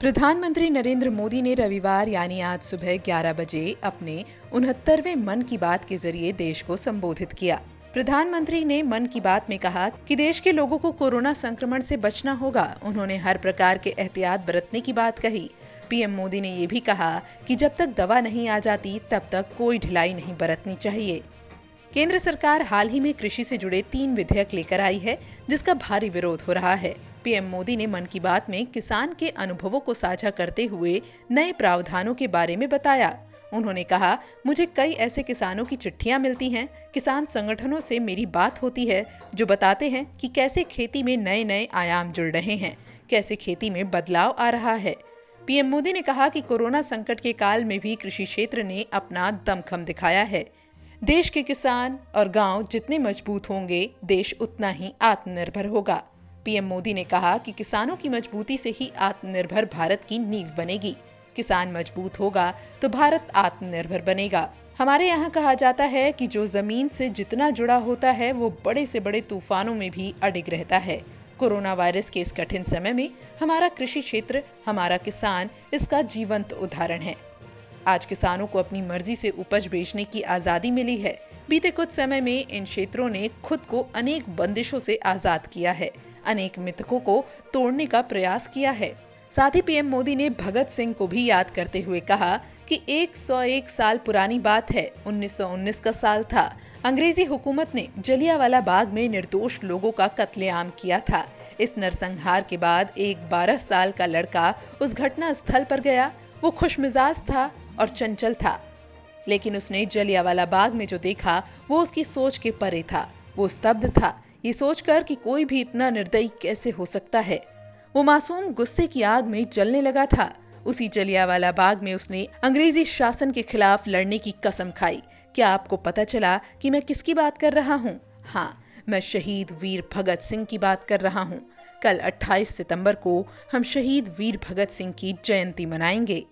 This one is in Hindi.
प्रधानमंत्री नरेंद्र मोदी ने रविवार यानी आज सुबह 11 बजे अपने 69वें मन की बात के जरिए देश को संबोधित किया। प्रधानमंत्री ने मन की बात में कहा कि देश के लोगों को कोरोना संक्रमण से बचना होगा। उन्होंने हर प्रकार के एहतियात बरतने की बात कही। पीएम मोदी ने ये भी कहा कि जब तक दवा नहीं आ जाती तब तक कोई ढिलाई नहीं बरतनी चाहिए। केंद्र सरकार हाल ही में कृषि से जुड़े 3 विधेयक लेकर आई है, जिसका भारी विरोध हो रहा है। पीएम मोदी ने मन की बात में किसान के अनुभवों को साझा करते हुए नए प्रावधानों के बारे में बताया। उन्होंने कहा, मुझे कई ऐसे किसानों की चिट्ठियां मिलती हैं, किसान संगठनों से मेरी बात होती है जो बताते हैं कि कैसे खेती में नए नए आयाम जुड़ रहे हैं, कैसे खेती में बदलाव आ रहा है। पीएम मोदी ने कहा कि कोरोना संकट के काल में भी कृषि क्षेत्र ने अपना दमखम दिखाया है। देश के किसान और गांव जितने मजबूत होंगे, देश उतना ही आत्मनिर्भर होगा। पीएम मोदी ने कहा कि किसानों की मजबूती से ही आत्मनिर्भर भारत की नींव बनेगी। किसान मजबूत होगा तो भारत आत्मनिर्भर बनेगा। हमारे यहाँ कहा जाता है कि जो जमीन से जितना जुड़ा होता है वो बड़े से बड़े तूफानों में भी अडिग रहता है। कोरोना वायरस के इस कठिन समय में हमारा कृषि क्षेत्र, हमारा किसान इसका जीवंत उदाहरण है। आज किसानों को अपनी मर्जी से उपज बेचने की आजादी मिली है। बीते कुछ समय में इन क्षेत्रों ने खुद को अनेक बंदिशों से आजाद किया है, अनेक मिथकों को तोड़ने का प्रयास किया है। साथ ही पीएम मोदी ने भगत सिंह को भी याद करते हुए कहा कि 101 साल पुरानी बात है, 1919 का साल था। अंग्रेजी हुकूमत ने जलियांवाला बाग में निर्दोष लोगों का कत्लेआम किया था। इस नरसंहार के बाद एक 12 साल का लड़का उस घटना स्थल पर गया। वो खुशमिजाज था और चंचल था, लेकिन उसने जलियांवाला बाग में जो देखा वो उसकी सोच के परे था। वो स्तब्ध था, ये सोचकर कि कोई भी इतना निर्दयी कैसे हो सकता है। वो मासूम गुस्से की आग में जलने लगा था। उसी जलियांवाला बाग में उसने अंग्रेजी शासन के खिलाफ लड़ने की कसम खाई। क्या आपको पता चला कि मैं किसकी बात कर रहा हूँ? हाँ, मैं शहीद वीर भगत सिंह की बात कर रहा हूँ। कल 28 सितंबर को हम शहीद वीर भगत सिंह की जयंती मनाएंगे।